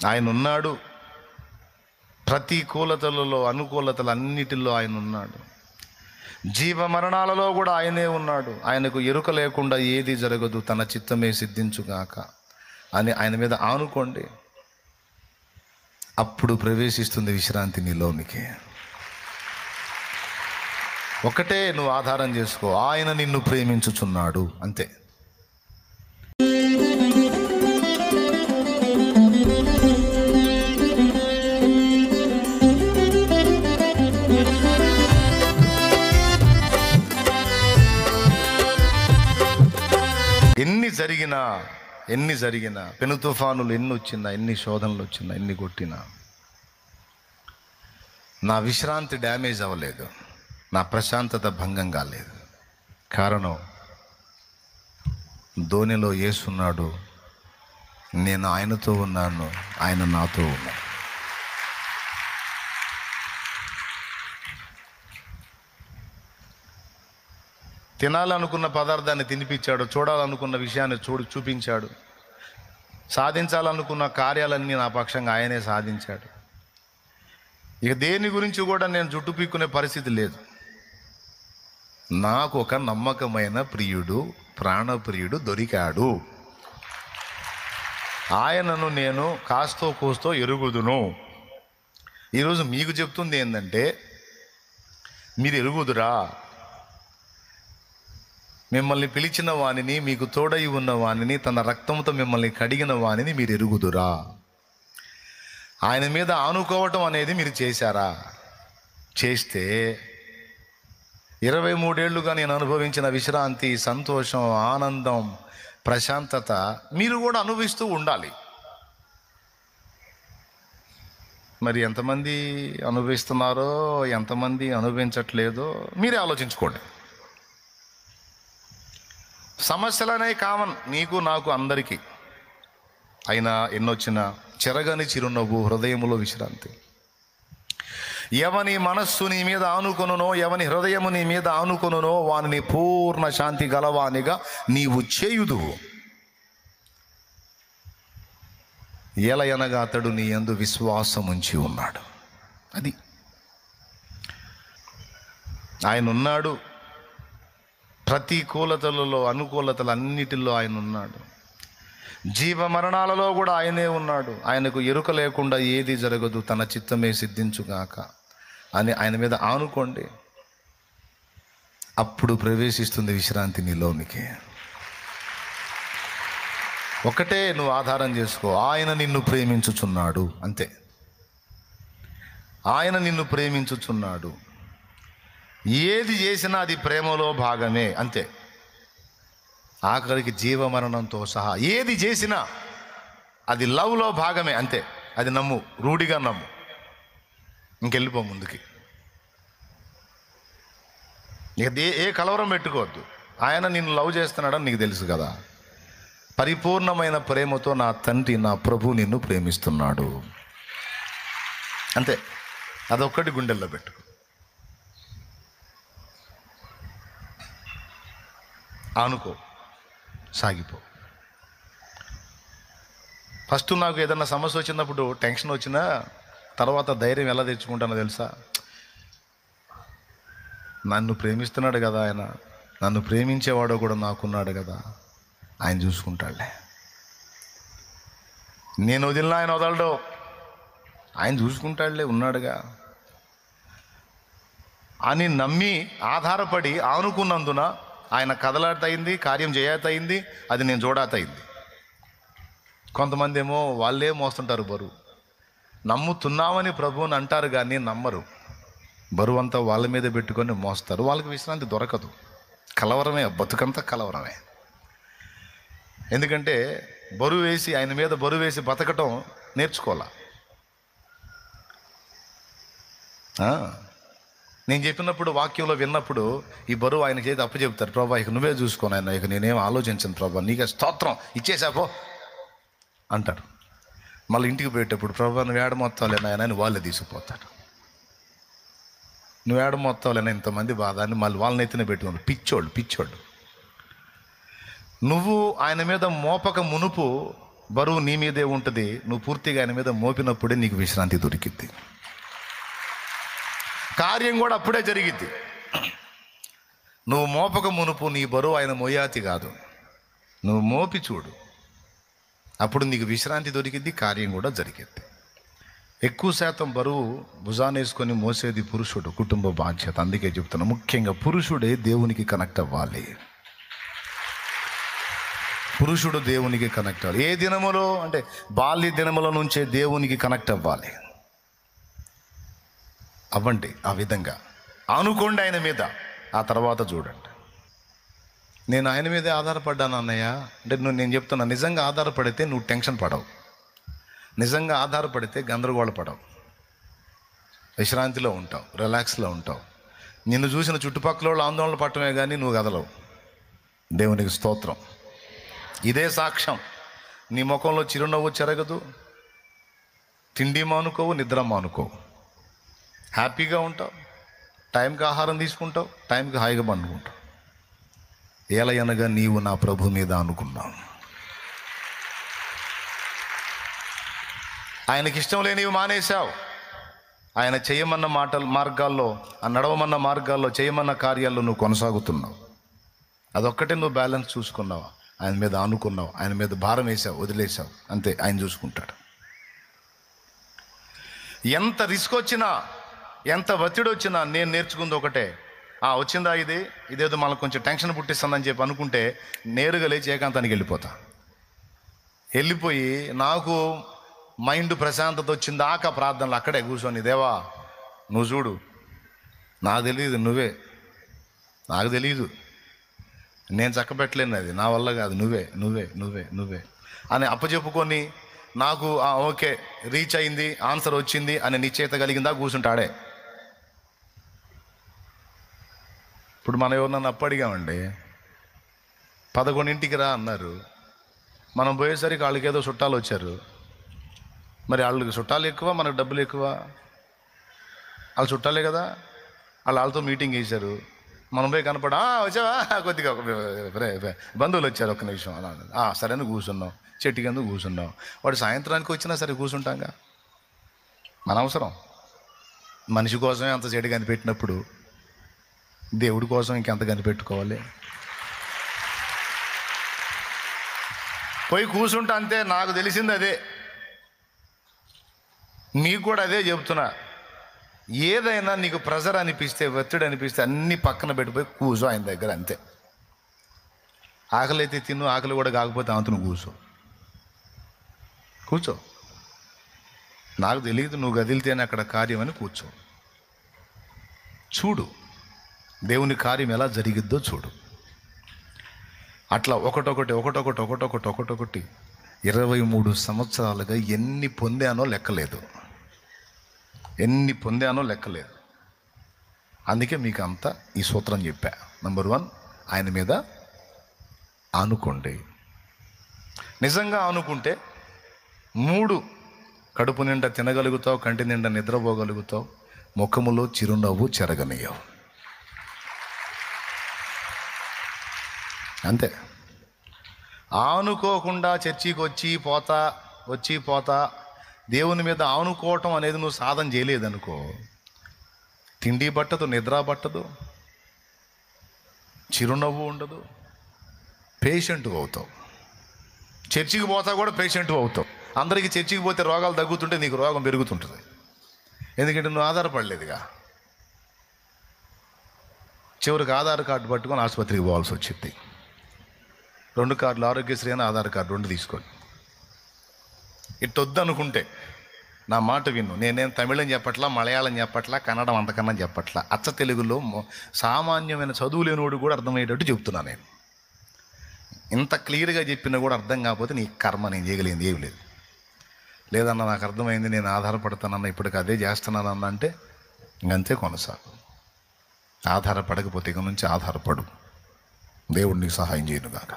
ఆయన ఉన్నాడు. ప్రతికూలతలలో అనుకూలతలు అన్నిటిలో ఆయన ఉన్నాడు. జీవ మరణాలలో కూడా ఆయనే ఉన్నాడు. ఆయనకు ఎరుక లేకుండా ఏది జరగదు. తన చిత్తమే సిద్ధించుగాక అని ఆయన మీద ఆనుకోండి. అప్పుడు ప్రవేశిస్తుంది విశ్రాంతి నీలోనికి. ఒకటే నువ్వు ఆధారం చేసుకో, ఆయన నిన్ను ప్రేమించుచున్నాడు, అంతే. ఎన్ని జరిగినా పెను తుఫానులు ఎన్ని వచ్చినా, ఎన్ని శోధనలు వచ్చినా, ఎన్ని కొట్టినా నా విశ్రాంతి డ్యామేజ్ అవ్వలేదు, నా ప్రశాంతత భంగం కాలేదు. కారణం, ధోనిలో యేసున్నాడు, నేను ఆయనతో ఉన్నాను, ఆయన నాతో ఉన్నాడు. తినాలనుకున్న పదార్థాన్ని తినిపించాడు, చూడాలనుకున్న విషయాన్ని చూపించాడు, సాధించాలనుకున్న కార్యాలన్నీ నా పక్షంగా ఆయనే సాధించాడు. ఇక దేని గురించి కూడా నేను జుట్టు పీక్కునే పరిస్థితి లేదు. నాకు ఒక నమ్మకమైన ప్రియుడు, ప్రాణప్రియుడు దొరికాడు. ఆయనను నేను కాస్తో కూస్తో ఎరుగుదును. ఈరోజు మీకు చెప్తుంది ఏంటంటే, మీరు ఎరుగుదురా? మిమ్మల్ని పిలిచిన వానిని, మీకు తోడై ఉన్న వానిని, తన రక్తంతో మిమ్మల్ని కడిగిన వానిని మీరు ఎరుగుదురా? ఆయన మీద ఆనుకోవటం అనేది మీరు చేశారా? చేస్తే 23 ఏళ్ళుగా నేను అనుభవించిన విశ్రాంతి, సంతోషం, ఆనందం, ప్రశాంతత మీరు కూడా అనుభవిస్తూ ఉండాలి. మరి ఎంతమంది అనుభవిస్తున్నారో, ఎంతమంది అనుభవించట్లేదో మీరే ఆలోచించుకోండి. సమస్యలనే కామన్, నీకు నాకు అందరికీ. అయినా ఎన్నొచ్చినా చెరగని చిరునవ్వు, హృదయములో విశ్రాంతి. ఎవని మనస్సు నీ మీద ఆనుకొనునో, ఎవని హృదయము నీ మీద ఆనుకొనునో వానిని పూర్ణ శాంతి గలవానిగా నీవు చేయుదువు. ఎలయనగా అతడు నీ యందు విశ్వాసం ఉంచి ఉన్నాడు. అది ఆయన ఉన్నాడు. ప్రతికూలతలలో అనుకూలతలు అన్నిటిలో ఆయన ఉన్నాడు. జీవ మరణాలలో కూడా ఆయనే ఉన్నాడు. ఆయనకు ఎరుక లేకుండా ఏది జరగదు. తన చిత్తమే సిద్ధించుగాక అని ఆయన మీద ఆనుకోండి. అప్పుడు ప్రవేశిస్తుంది విశ్రాంతి నీలోనికి. ఒకటే నువ్వు ఆధారం చేసుకో, ఆయన నిన్ను ప్రేమించుచున్నాడు, అంతే. ఆయన నిన్ను ప్రేమించుచున్నాడు. ఏది చేసినా అది ప్రేమలో భాగమే, అంతే. ఆఖరికి జీవమరణంతో సహా ఏది చేసినా అది లవ్లో భాగమే, అంతే. అది నమ్ము, రూఢిగా నమ్ము, ఇంకెళ్ళిపో ముందుకి. ఇక ఏ కలవరం పెట్టుకోవద్దు. ఆయన నిన్ను లవ్ చేస్తున్నాడని నీకు తెలుసు కదా. పరిపూర్ణమైన ప్రేమతో నా తండ్రి, నా ప్రభు నిన్ను ప్రేమిస్తున్నాడు, అంతే. అదొక్కటి గుండెల్లో పెట్టుకో. ఆనుకో, సాగిపో. ఫస్ట్ నాకు ఏదన్నా సమస్య వచ్చినప్పుడు, టెన్షన్ వచ్చినా తర్వాత ధైర్యం ఎలా తెచ్చుకుంటానో తెలుసా? నన్ను ప్రేమిస్తున్నాడు కదా ఆయన, నన్ను ప్రేమించేవాడు కూడా నాకున్నాడు కదా, ఆయన చూసుకుంటాడులే. నేను వదిలిన ఆయన వదలడు, ఆయన చూసుకుంటాడులే, ఉన్నాడుగా అని నమ్మి ఆధారపడి ఆనుకున్నందున ఆయన కదలాతయింది, కార్యం చేయతయింది, అది నేను చూడతయింది. కొంతమంది ఏమో వాళ్ళే మోస్తుంటారు బరువు. నమ్ముతున్నామని ప్రభువుని అంటారు కానీ నమ్మరు. బరువు అంతా వాళ్ళ మీద పెట్టుకొని మోస్తారు. వాళ్ళకి విశ్రాంతి దొరకదు. కలవరమే, బతుకంతా కలవరమే. ఎందుకంటే బరువు వేసి, ఆయన మీద బరువు వేసి బతకటం నేర్చుకోవాలా. నేను చెప్పినప్పుడు, వాక్యంలో విన్నప్పుడు ఈ బరువు ఆయన చేతి అప్పు చెప్తారు. ప్రభా ఇక నువ్వే చూసుకోను ఆయన, ఇక నేనేం ఆలోచించను ప్రభా, నీకే స్తోత్రం, ఇచ్చేసాపో అంటారు. మళ్ళీ ఇంటికి పోయేటప్పుడు, ప్రభా నువ్వు ఏడ మొత్తాలేనా ఆయన అని వాళ్ళే తీసుకుపోతాడు. నువ్వు ఏడ మొత్తాలేనా ఇంతమంది బాధ అని మళ్ళీ వాళ్ళని ఎత్తిన పెట్టుకున్నాడు. పిచ్చోళ్ళు. నువ్వు ఆయన మీద మోపక మునుపు బరువు నీ మీదే ఉంటుంది. నువ్వు పూర్తిగా ఆయన మీద మోపినప్పుడే నీకు విశ్రాంతి దొరికిద్ది. కార్యం కూడా అప్పుడే జరిగిద్ది. నువ్వు మోపక మునుపు నీ బరువు ఆయన మోయాతి కాదు, నువ్వు మోపి చూడు, అప్పుడు నీకు విశ్రాంతి దొరికిద్ది, కార్యం కూడా జరిగిద్ది. ఎక్కువ శాతం బరువు భుజానేసుకొని మోసేది పురుషుడు, కుటుంబ బాధ్యత. అందుకే చెప్తున్నా, ముఖ్యంగా పురుషుడే దేవునికి కనెక్ట్ అవ్వాలి. పురుషుడు దేవునికి కనెక్ట్ అవ్వాలి. ఏ దినములో అంటే బాల్య దినముల నుంచే దేవునికి కనెక్ట్ అవ్వాలి. అవ్వండి, ఆ విధంగా అనుకోండి ఆయన మీద, ఆ తర్వాత చూడండి. నేను ఆయన మీదే ఆధారపడ్డాను అన్నయ్య అంటే నేను చెప్తున్నా, నిజంగా ఆధారపడితే నువ్వు టెన్షన్ పడవు, నిజంగా ఆధారపడితే గందరగోళ పడవు, విశ్రాంతిలో ఉంటావు, రిలాక్స్లో ఉంటావు. నిన్ను చూసిన చుట్టుపక్కల వాళ్ళు ఆందోళన పడటమే కానీ నువ్వు కదలవు. దేవునికి స్తోత్రం. ఇదే సాక్ష్యం. నీ ముఖంలో చిరునవ్వు చెరగదు, తిండి మానుకోవు, నిద్ర మానుకోవు, హ్యాపీగా ఉంటావు, టైంకి ఆహారం తీసుకుంటావు, టైంకి హాయిగా పండుకుంటావు. ఏలయనగా నీవు నా ప్రభు మీద అనుకున్నావు. ఆయనకి ఇష్టం లేనివి మానేశావు. ఆయన చేయమన్న మార్గాల్లో, ఆ నడవమన్న మార్గాల్లో, చేయమన్న కార్యాల్లో నువ్వు కొనసాగుతున్నావు. అదొక్కటే నువ్వు బ్యాలెన్స్ చూసుకున్నావు. ఆయన మీద ఆనుకున్నావు, ఆయన మీద భారం వేసావు, వదిలేసావు, అంతే. ఆయన చూసుకుంటాడు. ఎంత రిస్క్ వచ్చినా, ఎంత ఒత్తిడి వచ్చినా నేను నేర్చుకుంది ఒకటే, వచ్చిందా ఇదేదో మనకు కొంచెం టెన్షన్ పుట్టిస్తుందని చెప్పి అనుకుంటే నేరుగా లేచి ఏకాంతానికి వెళ్ళిపోయి నాకు మైండ్ ప్రశాంతత వచ్చిందాక ప్రార్థనలు అక్కడే కూర్చొని, దేవా నువ్వు చూడు, నాకు తెలియదు, నాకు తెలియదు, నేను చక్కబెట్టలేను, అది నా వల్ల కాదు, నువ్వే అని అప్పచెప్పుకొని నాకు ఓకే రీచ్ అయింది, ఆన్సర్ వచ్చింది అని నిశ్చయిత కలిగిందా కూర్చుంటాడే. ఇప్పుడు మనం ఎవరినన్నా అప్పడిగామండి, 11ంటికి రా అన్నారు, మనం పోయేసరికి వాళ్ళకి ఏదో చుట్టాలు వచ్చారు. మరి వాళ్ళకి చుట్టాలు ఎక్కువ, మనకు డబ్బులు ఎక్కువ. వాళ్ళు చుట్టాలే కదా, వాళ్ళతో మీటింగ్ వేశారు. మనం పోయి కనపడా వచ్చావా, కొద్దిగా బంధువులు వచ్చారు, ఒక్క నిమిషం అలా సరే కూర్చున్నాం, చెట్టు కింద కూర్చున్నాం. వాడు సాయంత్రానికి వచ్చినా సరే కూర్చుంటాంగా, మన అవసరం. మనిషి కోసమే అంత చెడు కనిపెట్టినప్పుడు దేవుడి కోసం ఇంకెంత కనిపెట్టుకోవాలి. పోయి కూర్చుంటా అంతే. నాకు తెలిసింది అదే, మీకు కూడా అదే చెప్తున్నా. ఏదైనా నీకు ప్రెజర్ అనిపిస్తే, ఒత్తిడి అనిపిస్తే అన్నీ పక్కన పెట్టిపోయి కూర్చో ఆయన దగ్గర, అంతే. ఆకలి అయితే తిను, ఆకలి కూడా కాకపోతే అంత నువ్వు కూర్చో. నాకు తెలియదు, నువ్వు కదిలితేనే అక్కడ కార్యం అని కూర్చో. చూడు దేవుని కార్యం ఎలా జరిగిద్దో చూడు. అట్లా ఒకటొకటి 23 సంవత్సరాలుగా ఎన్ని పొందానో లెక్కలేదు. అందుకే మీకు అంతా ఈ సూత్రం చెప్పా. నంబర్ 1, ఆయన మీద ఆనుకోండి. నిజంగా ఆనుకుంటే 3, కడుపు నిండా తినగలుగుతావు, కంటి నిండా నిద్రపోగలుగుతావు, ముఖములో చిరునవ్వు చెరగనీయవు. అంతే. ఆనుకోకుండా చర్చికి వచ్చి పోతా దేవుని మీద ఆనుకోవటం అనేది నువ్వు సాధన చేయలేదనుకో, తిండి పట్టదు, నిద్ర పట్టదు, చిరునవ్వు ఉండదు, పేషెంట్గా అవుతావు. చర్చికి పోతా కూడా పేషెంట్గా అవుతావు. అందరికీ చర్చికి పోతే రోగాలు తగ్గుతుంటే నీకు రోగం పెరుగుతుంటుంది. ఎందుకంటే నువ్వు ఆధారపడలేదుగా. చివరికి ఆధార్ కార్డు పట్టుకొని ఆసుపత్రికి పోవాల్సి వచ్చింది. 2 కార్డులు, ఆరోగ్యశ్రీ అని ఆధార్ కార్డు 2 తీసుకొని. ఇట్టొద్దు అనుకుంటే నా మాట విను. నేనేం తమిళం చెప్పట్లా, మలయాళం చెప్పట్లా, కన్నడం అంతకన్నా చెప్పట్లా. అచ్చ తెలుగులో సామాన్యమైన చదువు లేనివాడు కూడా అర్థమయ్యేటట్టు చెప్తున్నా. నేను ఇంత క్లియర్గా చెప్పినా కూడా అర్థం కాకపోతే నీ కర్మ, నేను చేయగలిగింది ఏమి లేదు. లేదన్నా నాకు అర్థమైంది, నేను ఆధారపడతానన్నా, ఇప్పటికి అదే చేస్తున్నానన్నా అంటే ఇంకంతే కొనసాగు. ఆధారపడకపోతే ఇక నుంచి ఆధారపడు. దేవుడు నీకు సహాయం చేయను గాక.